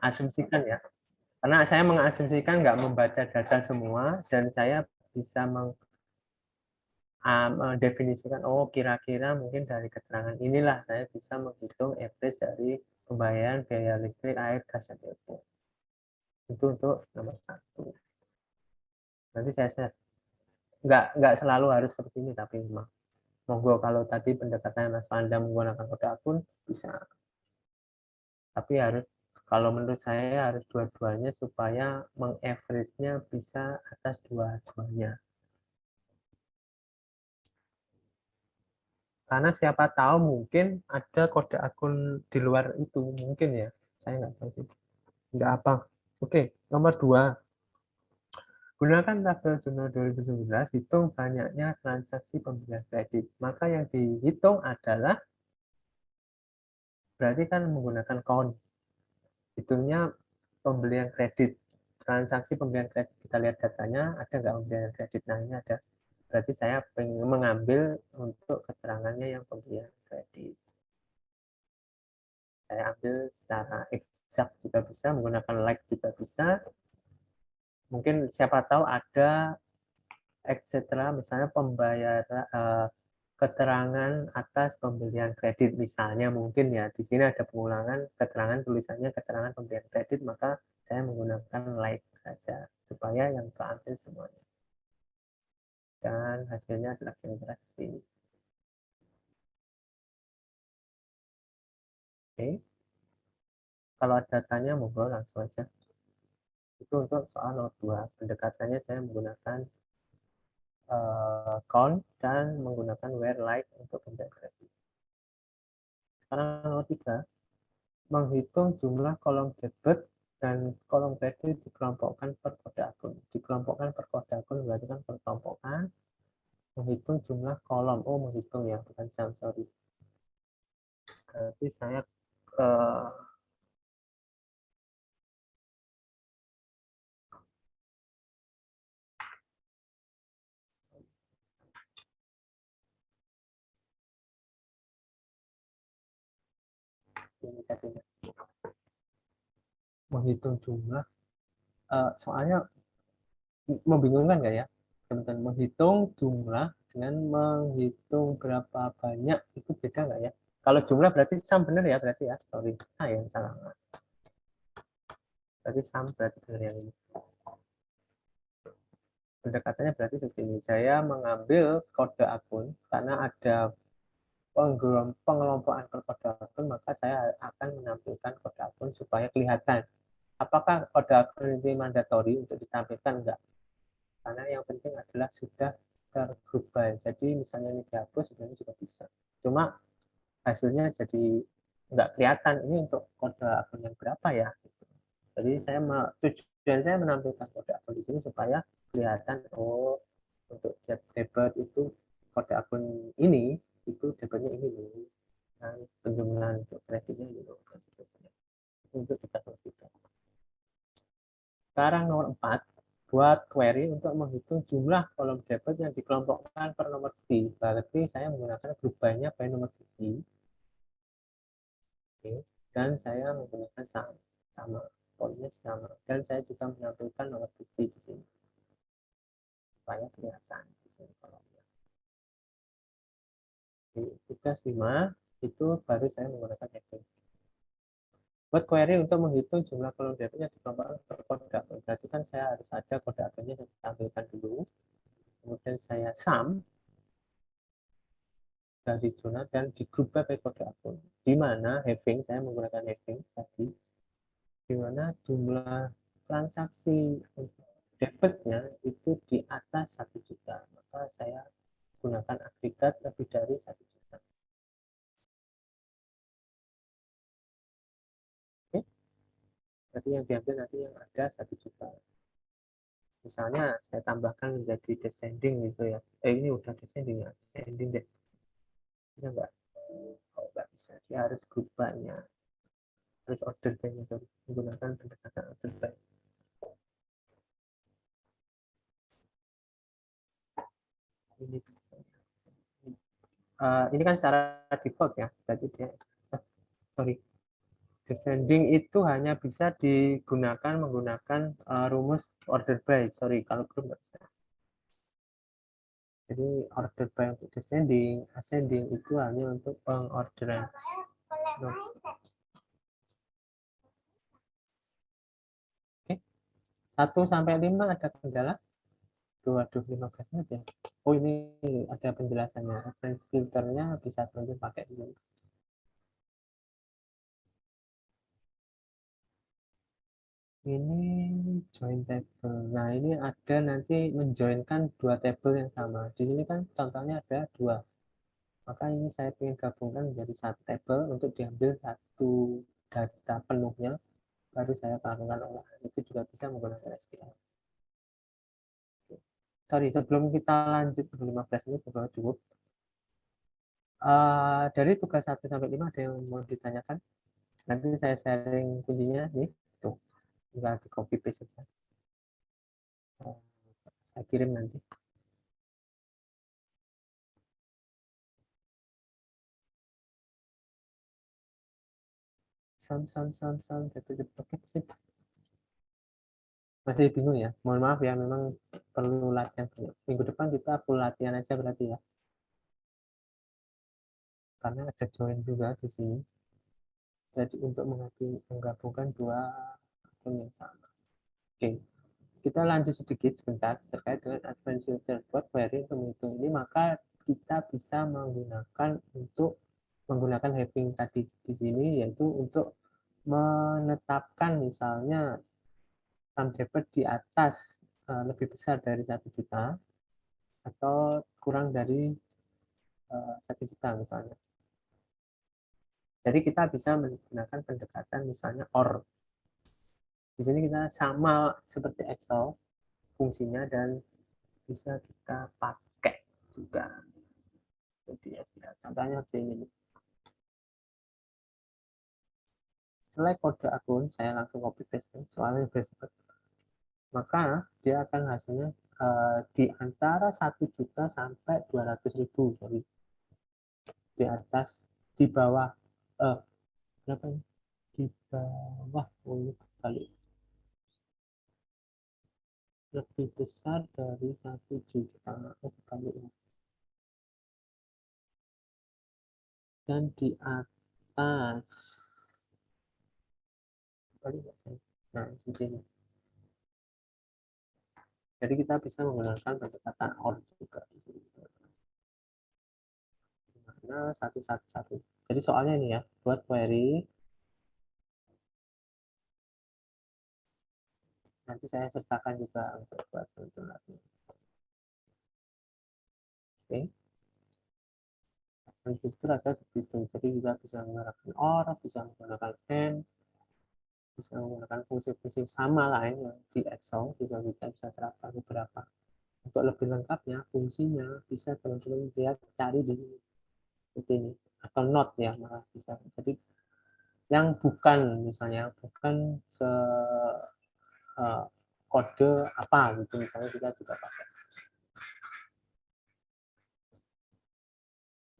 asumsikan ya. Karena saya mengasumsikan nggak membaca data semua dan saya bisa mendefinisikan, oh kira-kira mungkin dari keterangan inilah saya bisa menghitung average dari pembayaran biaya listrik, air, gas, dan telepon. Itu untuk nomor 1. Nanti saya share. Nggak selalu harus seperti ini, tapi memang monggo kalau tadi pendekatannya Mas Panda menggunakan kode akun bisa. Tapi harus, kalau menurut saya harus dua-duanya supaya mengaverage-nya bisa atas dua-duanya. Karena siapa tahu mungkin ada kode akun di luar itu, mungkin ya. Saya nggak tahu sih. Nggak apa. Oke, nomor 2. Gunakan tabel jurnal 2019, hitung banyaknya transaksi pembelian kredit. Maka yang dihitung adalah, berarti kan menggunakan count. Hitungnya pembelian kredit. Transaksi pembelian kredit, kita lihat datanya, ada nggak pembelian kredit? Nah, ini ada. Berarti saya pengen mengambil untuk keterangannya yang pembelian kredit. Saya ambil secara exact juga bisa, menggunakan like juga bisa. Mungkin siapa tahu ada etc. Misalnya pembayaran keterangan atas pembelian kredit misalnya, mungkin ya di sini ada pengulangan keterangan, tulisannya keterangan pembelian kredit, maka saya menggunakan like saja supaya yang keambil semuanya. Dan hasilnya adalah kira-kira seperti ini. Oke. Kalau ada tanya monggo langsung aja. Itu untuk soal nomor 2. Pendekatannya saya menggunakan count dan menggunakan where like untuk pembelian kredit. Sekarang nomor 3. Menghitung jumlah kolom debit dan kolom kredit dikelompokkan per kode akun. Dikelompokkan per kode akun berarti kan perkelompokan. Menghitung jumlah kolom. Oh, menghitung ya, bukan jam, sorry. Berarti saya ini jadinya menghitung jumlah. Soalnya membingungkan nggak ya, teman-teman? Menghitung jumlah dengan menghitung berapa banyak itu beda nggak ya? Kalau jumlah berarti sam, benar ya, berarti ya, sorry, yang salah. Berarti sam, berarti benar yang ini. Pendekatannya berarti seperti ini. Saya mengambil kode akun karena ada pengelompokan per kode akun, maka saya akan menampilkan kode akun supaya kelihatan. Apakah kode akun ini mandatori untuk ditampilkan? Enggak. Karena yang penting adalah sudah tergroup by. Jadi misalnya ini dihapus, sebenarnya juga bisa. Cuma hasilnya jadi nggak kelihatan ini untuk kode akun yang berapa ya. Jadi tujuan saya menampilkan kode akun di sini supaya kelihatan, oh untuk debit itu kode akun ini itu debitnya ini loh, dan penjumlahan untuk kreditnya ini loh, untuk kita konsider. Sekarang nomor 4, buat query untuk menghitung jumlah kolom debit yang dikelompokkan per nomor bukti. Berarti saya menggunakan grup by-nya by nomor bukti. Oke. Dan saya menggunakan sama poinnya sama, dan saya juga menampilkan nomor bukti di sini supaya kelihatan di sini kolomnya. Di tugas 5 itu baru saya menggunakan having. Buat query untuk menghitung jumlah kolom debitnya dikelompokkan per kode akun. Berarti kan saya harus ada kode akunnya yang ditampilkan dulu. Kemudian saya sum dari zona dan di grup by kode akun. Di mana having, saya menggunakan having tadi, di mana jumlah transaksi debitnya itu di atas 1 juta. Maka saya gunakan agregat lebih dari 1 juta. Oke. Berarti yang diambil nanti yang ada 1 juta. Misalnya saya tambahkan menjadi descending gitu ya. Ini udah descending ya. Descending deh. Ini enggak. Oh, enggak bisa. Dia harus grup by-nya. Harus order by-nya. Menggunakan pendekatan order by. Ini bisa. Ini kan secara default ya. Berarti dia, sorry. Descending itu hanya bisa digunakan menggunakan rumus order by. Sorry, kalau belum nggak bisa. Jadi order by untuk descending, ascending itu hanya untuk pengorderan. No. Oke. 1 sampai 5 ada kendala? Waduh, 15 menit ya. Oh, ini ada penjelasannya. Advanced filternya bisa teman pakai di sini. Ini join table. Nah, ini ada nanti menjoinkan dua table yang sama. Di sini kan contohnya ada 2. Maka ini saya ingin gabungkan menjadi satu table untuk diambil satu data penuhnya, baru saya lakukan olahan. Itu juga bisa menggunakan SQL. Sorry, sebelum kita lanjut ke 15 menit, cukup. Dari tugas 1 sampai 5 ada yang mau ditanyakan? Nanti saya sharing kuncinya nih, tuh, tinggal di copy paste saja. Saya kirim nanti. Oke, masih bingung ya? Mohon maaf ya, memang perlu latihan. Minggu depan kita full latihan aja berarti ya. Karena ada join juga di sini. Jadi untuk menggabungkan dua akun yang sama. Oke, kita lanjut sedikit sebentar terkait dengan advanced filter buat query untuk menghitung ini, maka kita bisa menggunakan having tadi di sini, yaitu untuk menetapkan misalnya sum debit di atas lebih besar dari 1 juta atau kurang dari 1 juta misalnya. Jadi kita bisa menggunakan pendekatan misalnya OR. Di sini kita sama seperti Excel fungsinya dan bisa kita pakai juga. Jadi ya, contohnya seperti ini. Select kode akun, saya langsung copy paste soalnya besok. Maka dia akan hasilnya di antara 1 juta sampai 200.000. Jadi di atas, di bawah, berapa ini? Di bawah, kali lebih besar dari 1 juta kali, dan di atas nah di sini. Jadi kita bisa menggunakan pendekatan OR juga di sini. Nah, satu. Jadi soalnya ini ya, buat query nanti saya sertakan juga untuk buat lagi. Oke. Dan fitur ada seperti itu. Jadi kita bisa menggunakan OR, bisa menggunakan AND, bisa menggunakan fungsi-fungsi sama lain yang di Excel juga kita bisa terapkan beberapa. Untuk lebih lengkapnya, fungsinya bisa teman-teman lihat cari di seperti ini atau note ya, malah bisa. Jadi yang bukan misalnya bukan kode apa gitu misalnya kita juga pakai.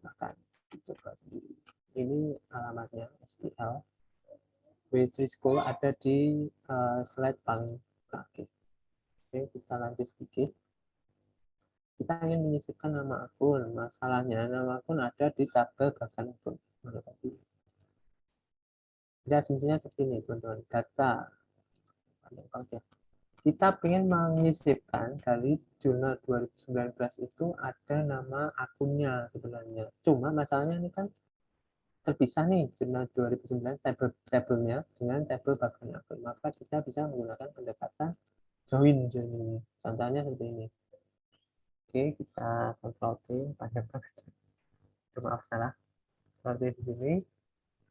Bahkan dicoba sendiri. Ini alamatnya SQL. W3 School ada di slide paling terakhir. Oke, kita lanjut sedikit. Kita ingin menyisipkan nama akun. Masalahnya nama akun ada di tabel bagian akun. Jadi asumsinya seperti ini, teman-teman. Data. Kita ingin menyisipkan dari jurnal 2019 itu ada nama akunnya sebenarnya. Cuma masalahnya ini kan terpisah nih jurnal 2019 tabelnya dengan tabel bagian akun. Maka kita bisa menggunakan pendekatan join ini. Contohnya seperti ini. Oke, kita Ctrl T, panjang banget. Maaf salah. Seperti di sini.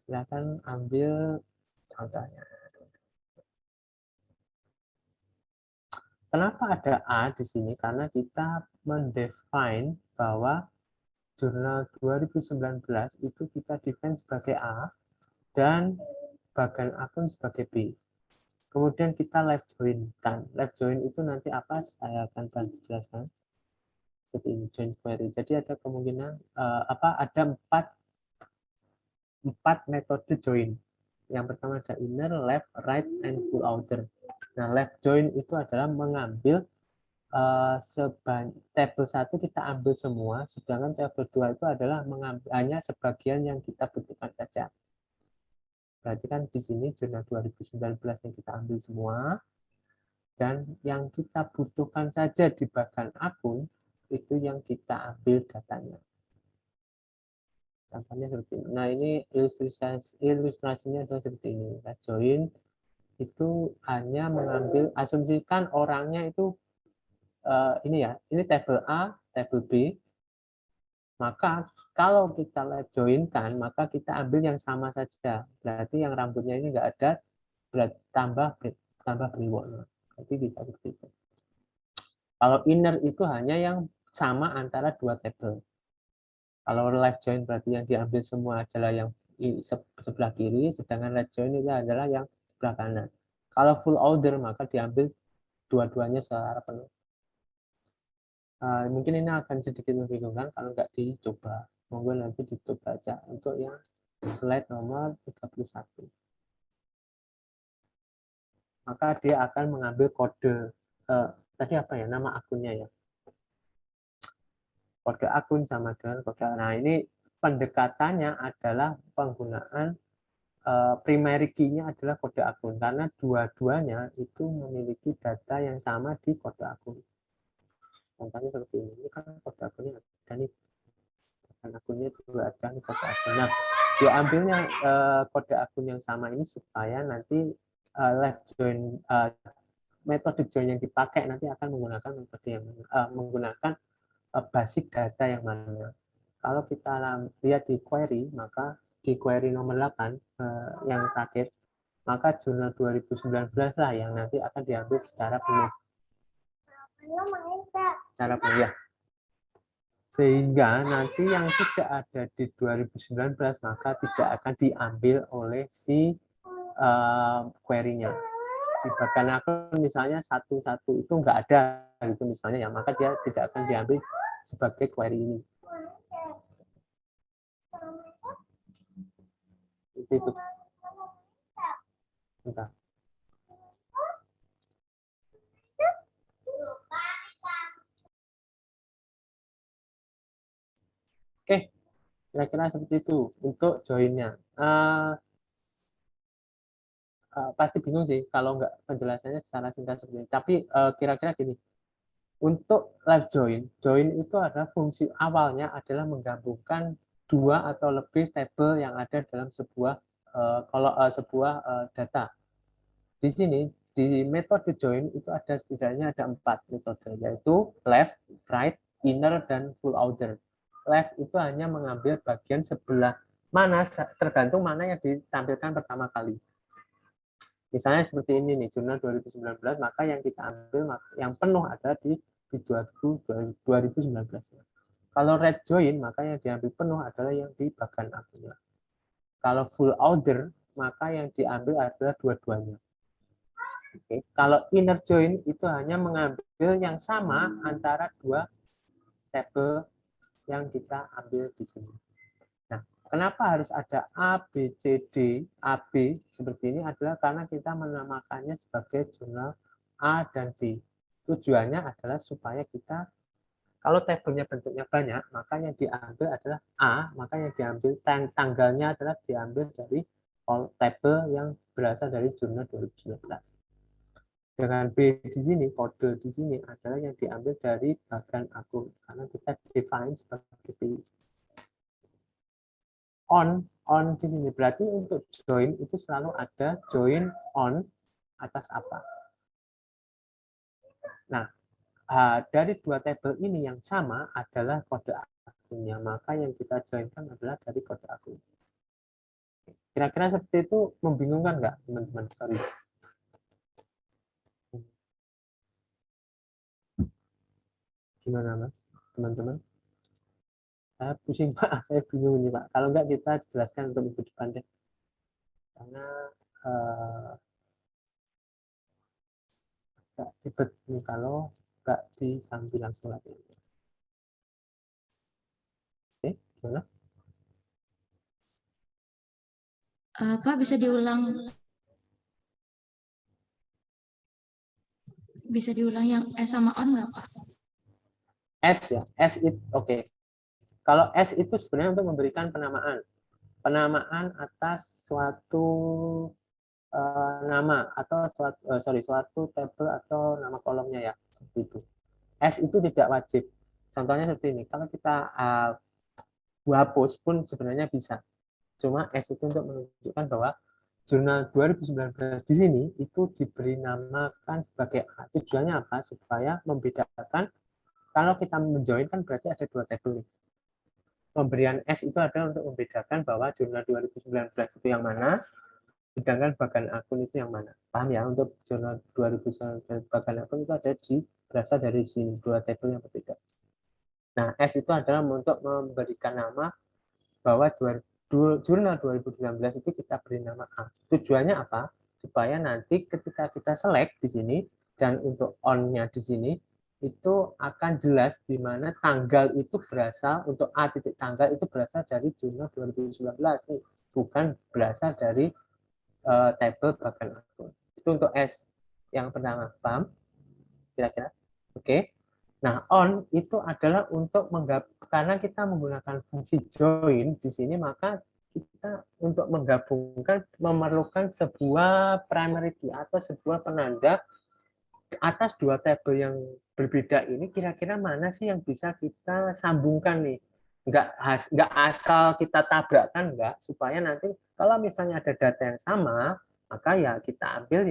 Silakan ambil contohnya. Kenapa ada A di sini? Karena kita mendefine bahwa jurnal 2019 itu kita define sebagai A dan bagian akun sebagai B. Kemudian kita left join kan. Left join itu nanti apa? Saya akan bantu jelaskan. Seperti ini join query. Jadi ada kemungkinan ada empat metode join. Yang pertama ada inner, left, right, and full outer. Nah, left join itu adalah mengambil tabel 1 kita ambil semua, sedangkan tabel 2 itu adalah mengambil hanya sebagian yang kita butuhkan saja. Berarti kan di sini jurnal 2019 yang kita ambil semua, dan yang kita butuhkan saja di bagian akun, itu yang kita ambil datanya. Contohnya seperti ini. Nah, ini ilustrasinya adalah seperti ini. Kita join itu hanya mengambil, asumsikan orangnya itu ini ya, ini tabel A, tabel B. Maka kalau kita left join-kan, maka kita ambil yang sama saja. Berarti yang rambutnya ini enggak ada, berarti tambah beri warna. Berarti bisa seperti itu. Kalau inner itu hanya yang sama antara dua tabel. Kalau left join berarti yang diambil semua adalah yang sebelah kiri, sedangkan left join itu adalah yang sebelah kanan. Kalau full order maka diambil dua-duanya secara penuh. Mungkin ini akan sedikit membingungkan kalau nggak dicoba. Monggo nanti dicoba aja untuk yang slide nomor 31. Maka dia akan mengambil kode tadi apa ya, nama akunnya ya. Kode akun sama dengan kode. Nah, ini pendekatannya adalah penggunaan primary key-nya adalah kode akun karena dua-duanya itu memiliki data yang sama di kode akun. Contohnya seperti ini. Ini kan kode akunnya ada nih. Dan akunnya juga ada nih kode akun. Nah, diambilnya kode akun yang sama ini supaya nanti left join metode join yang dipakai nanti akan menggunakan metode yang menggunakan basic data yang mana. Kalau kita lihat di query, maka di query nomor 8 yang terakhir, maka jurnal 2019 lah yang nanti akan diambil secara penuh. Secara penuh ya. Sehingga nanti yang tidak ada di 2019 maka tidak akan diambil oleh si query-nya. Di bagian akun misalnya satu-satu itu enggak ada gitu misalnya ya, maka dia tidak akan diambil sebagai query ini. Itu. Bentar. Oke, kira-kira seperti itu untuk join-nya. Pasti bingung sih kalau nggak penjelasannya secara singkat seperti ini. Tapi kira-kira gini, untuk live join itu adalah fungsi awalnya adalah menggabungkan dua atau lebih tabel yang ada dalam sebuah data. Di sini di metode join itu ada setidaknya ada 4 metode, yaitu left, right, inner, dan full outer. Left itu hanya mengambil bagian sebelah mana, tergantung mana yang ditampilkan pertama kali. Misalnya seperti ini nih, jurnal 2019, maka yang kita ambil yang penuh ada di 2019. Kalau red join, maka yang diambil penuh adalah yang di bagian akunnya. Kalau full order, maka yang diambil adalah dua-duanya. Oke. Kalau inner join itu hanya mengambil yang sama antara dua tabel yang kita ambil di sini. Nah, kenapa harus ada A, B, C, D, A, B seperti ini adalah karena kita menamakannya sebagai jurnal A dan B. Tujuannya adalah supaya kita, kalau tabelnya bentuknya banyak, maka yang diambil adalah A, maka yang diambil tanggalnya adalah diambil dari tabel yang berasal dari jurnal 2019. Dengan B di sini, kode di sini adalah yang diambil dari bagian akun, karena kita define sebagai B. On di sini berarti untuk join itu selalu ada join on atas apa. Nah, dari dua tabel ini yang sama adalah kode akunnya, maka yang kita joinkan adalah dari kode akun. Kira-kira seperti itu membingungkan nggak teman-teman? Sorry. Gimana mas, teman-teman? Saya pusing Pak, saya bingung ini Pak. Kalau enggak kita jelaskan untuk minggu depan deh. Karena agak ribet nih kalau enggak disambil langsung lagi. Oke, gimana? Pak, bisa diulang yang S sama on nggak, Pak? S ya, S itu oke. Kalau S itu sebenarnya untuk memberikan penamaan atas suatu nama atau suatu tabel atau nama kolomnya ya, seperti itu. S itu tidak wajib. Contohnya seperti ini. Kalau kita hapus pun sebenarnya bisa. Cuma S itu untuk menunjukkan bahwa jurnal 2019 di sini itu diberi namakan sebagai A. Tujuannya apa? Supaya membedakan, kalau kita menjoin kan berarti ada dua tabel. Pemberian S itu adalah untuk membedakan bahwa jurnal 2019 itu yang mana, sedangkan bagan akun itu yang mana. Paham ya? Untuk jurnal 2019 bagan akun itu ada berasal dari sini, dua tabel yang berbeda. Nah, S itu adalah untuk memberikan nama bahwa jurnal 2019 itu kita beri nama A. Tujuannya apa? Supaya nanti ketika kita select di sini dan untuk on-nya di sini itu akan jelas di mana tanggal itu berasal, untuk A titik tanggal itu berasal dari jurnal 2019 nih, bukan berasal dari table bagan akun. Itu untuk S yang pertama, paham? Kira-kira? Oke. Nah, on itu adalah untuk karena kita menggunakan fungsi join di sini, maka kita untuk menggabungkan memerlukan sebuah primary key atau sebuah penanda atas dua tabel yang berbeda ini, kira-kira mana sih yang bisa kita sambungkan nih. Nggak asal kita tabrakkan, nggak, supaya nanti kalau misalnya ada data yang sama, maka ya kita ambil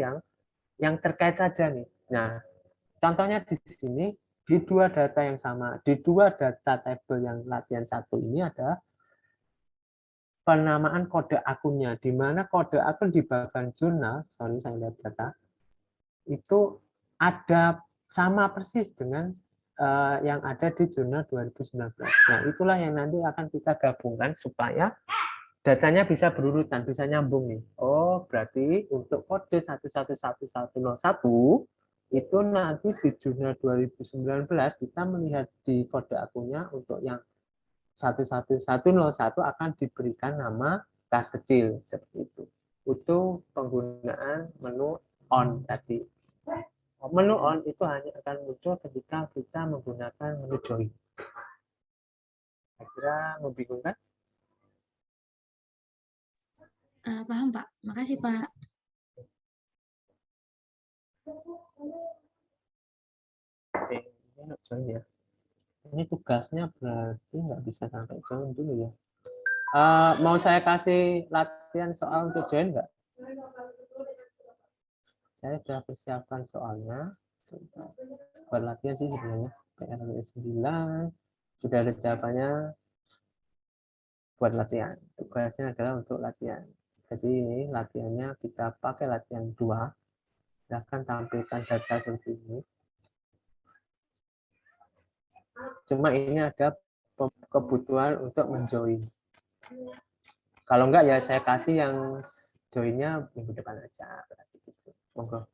yang terkait saja nih. Nah, contohnya di sini, di dua data yang sama, di dua data tabel yang latihan satu ini ada penamaan kode akunnya, di mana kode akun di bagian jurnal, saya lihat data, itu ada sama persis dengan yang ada di jurnal 2019. Nah, itulah yang nanti akan kita gabungkan supaya datanya bisa berurutan, bisa nyambung nih. Oh, berarti untuk kode 111101 itu nanti di jurnal 2019 kita melihat di kode akunnya untuk yang 11101 akan diberikan nama kas kecil seperti itu. Itu penggunaan menu on tadi. Menu on itu hanya akan muncul ketika kita menggunakan menu join. Kira-kira membingungkan? Paham, Pak. Makasih, Pak. Oke, ini join ya. Ini tugasnya berarti nggak bisa sampai join dulu ya. Mau saya kasih latihan soal untuk join nggak? Saya sudah persiapkan soalnya. Buat latihan sih sebenarnya. PR 9. Sudah ada jawabannya buat latihan. Tugasnya adalah untuk latihan. Jadi ini latihannya kita pakai latihan 2. Silahkan tampilkan data seperti ini. Cuma ini ada kebutuhan untuk menjoin. Kalau enggak ya saya kasih yang joinnya minggu depan aja. Monggo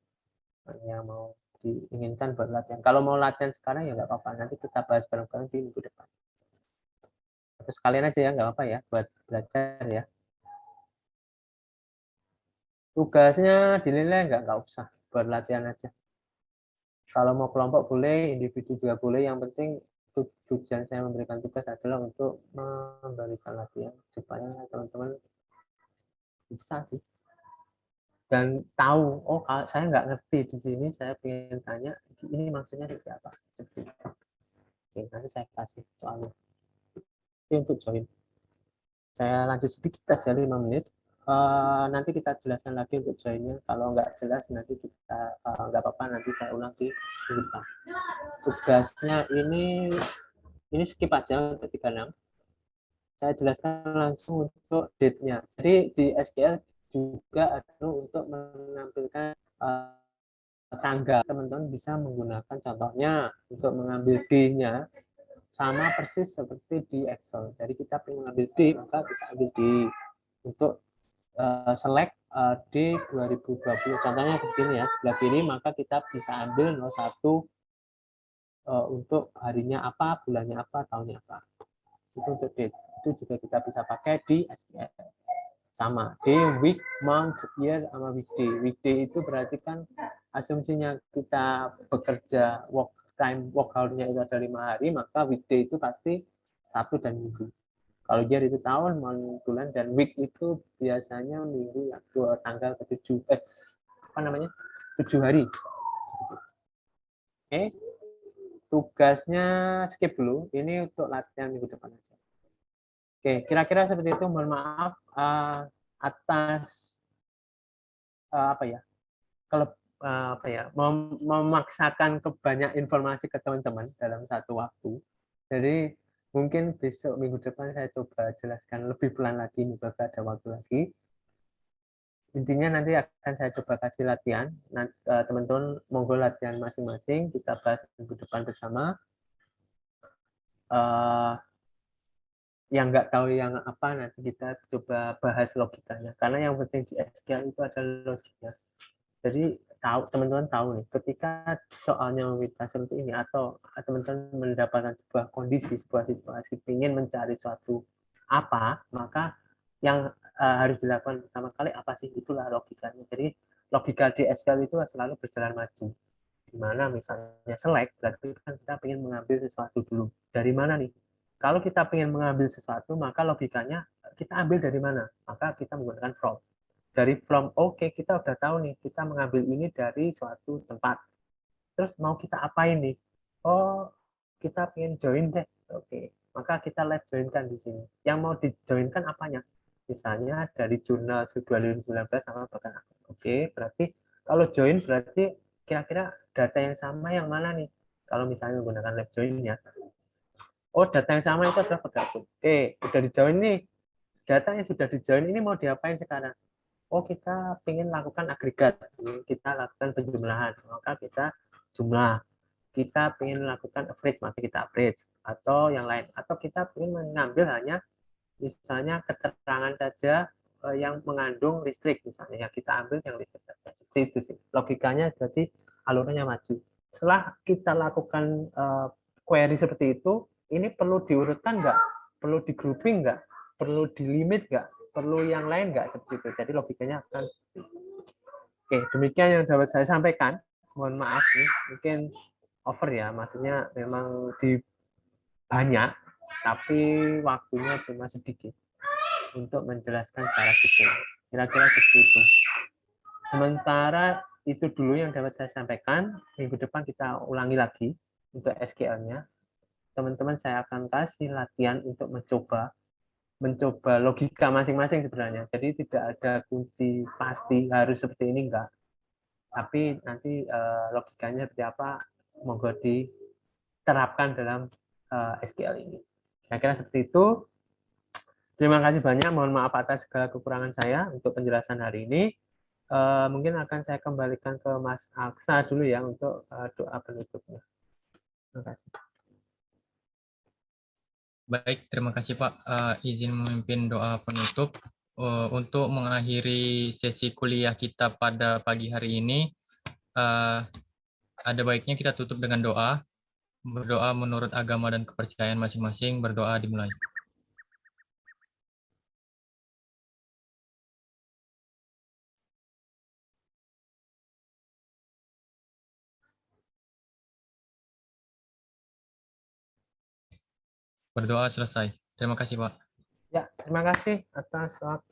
yang mau diinginkan buat latihan. Kalau mau latihan sekarang ya nggak apa-apa. Nanti kita bahas bareng-bareng di minggu depan. Atau sekalian aja ya, nggak apa-apa ya, buat belajar ya. Tugasnya dinilai nggak usah, buat latihan aja. Kalau mau kelompok boleh, individu juga boleh. Yang penting tujuan saya memberikan tugas adalah untuk memberikan latihan supaya teman-teman bisa sih dan tahu, oh kalau saya nggak ngerti di sini, saya ingin tanya ini maksudnya seperti apa. Oke, nanti saya kasih soalnya. Ini untuk join. Saya lanjut sedikit aja 5 menit. Nanti kita jelaskan lagi untuk joinnya. Kalau nggak jelas nanti kita nggak apa-apa, nanti saya ulang di depan. Tugasnya ini skip aja untuk 36. Saya jelaskan langsung untuk date-nya. Jadi di SQL juga ada untuk menampilkan tanggal. Teman-teman bisa menggunakan contohnya untuk mengambil D-nya sama persis seperti di Excel. Jadi kita ingin mengambil D, maka kita ambil D. Untuk select D 2020. Contohnya seperti ini ya, sebelah kiri, maka kita bisa ambil 01 untuk harinya apa, bulannya apa, tahunnya apa. Itu untuk date. Itu juga kita bisa pakai di SQL. sama. Day, week, month, year, sama weekday. Weekday itu berarti kan asumsinya kita bekerja work hour-nya itu ada 5 hari, maka weekday itu pasti Sabtu dan Minggu. Kalau year itu tahun, month bulan, dan week itu biasanya minggu tanggal ke-7 7 hari. Oke. Tugasnya skip dulu. Ini untuk latihan minggu depan aja. Oke, kira-kira seperti itu. Mohon maaf atas memaksakan kebanyak informasi ke teman-teman dalam satu waktu. Jadi mungkin besok minggu depan saya coba jelaskan lebih pelan lagi, moga ada waktu lagi. Intinya nanti akan saya coba kasih latihan. Teman-teman monggo latihan masing-masing, kita bahas minggu depan bersama. Yang nggak tahu yang apa, nanti kita coba bahas logikanya. Karena yang penting di SQL itu adalah logiknya. Jadi teman-teman tahu nih, ketika soalnya meminta seperti ini atau teman-teman mendapatkan sebuah kondisi, sebuah situasi, ingin mencari suatu apa, maka yang harus dilakukan pertama kali apa sih? Itulah logikanya. Jadi logika di SQL itu selalu berjalan maju. Di mana misalnya select, berarti kan kita ingin mengambil sesuatu dulu. Dari mana nih? Kalau kita ingin mengambil sesuatu, maka logikanya kita ambil dari mana? Maka kita menggunakan from. Dari from, oke, kita udah tahu nih, kita mengambil ini dari suatu tempat. Terus mau kita apain nih? Oh, kita pengen join deh. Oke, maka kita live joinkan di sini. Yang mau di-joinkan apanya? Misalnya dari jurnal 2019 sama bahkan. Oke, berarti kalau join berarti kira-kira data yang sama yang mana nih? Kalau misalnya menggunakan live join ya. Oh, data yang sama itu adalah kode akun. Oke, udah di-join nih. Data yang sudah di-join ini mau diapain sekarang? Oh, kita ingin lakukan agregat, kita lakukan penjumlahan, maka kita jumlah. Kita ingin lakukan average, maka kita average. Atau yang lain. Atau kita ingin mengambil hanya misalnya keterangan saja yang mengandung listrik, misalnya. Ya, kita ambil yang listrik saja. Seperti itu sih. Logikanya jadi alurnya maju. Setelah kita lakukan query seperti itu, ini perlu diurutkan nggak? Perlu di grouping nggak? Perlu di limit nggak? Perlu yang lain nggak? Seperti itu. Jadi logikanya akan seperti itu. Oke, demikian yang dapat saya sampaikan. Mohon maaf nih, mungkin over ya, maksudnya memang di banyak, tapi waktunya cuma sedikit untuk menjelaskan secara detail. Kira-kira seperti itu. Sementara itu dulu yang dapat saya sampaikan. Minggu depan kita ulangi lagi untuk SQL-nya. Teman-teman saya akan kasih latihan untuk mencoba logika masing-masing sebenarnya. Jadi tidak ada kunci pasti harus seperti ini, enggak. Tapi nanti logikanya seperti apa, monggo diterapkan dalam SQL ini. Kira-kira seperti itu. Terima kasih banyak. Mohon maaf atas segala kekurangan saya untuk penjelasan hari ini. Mungkin akan saya kembalikan ke Mas Aksa dulu ya untuk doa penutupnya. Terima kasih. Baik, terima kasih Pak. Izin memimpin doa penutup. Untuk mengakhiri sesi kuliah kita pada pagi hari ini, ada baiknya kita tutup dengan doa. Berdoa menurut agama dan kepercayaan masing-masing. Berdoa dimulai. Berdoa selesai. Terima kasih Pak. Ya, terima kasih atas waktu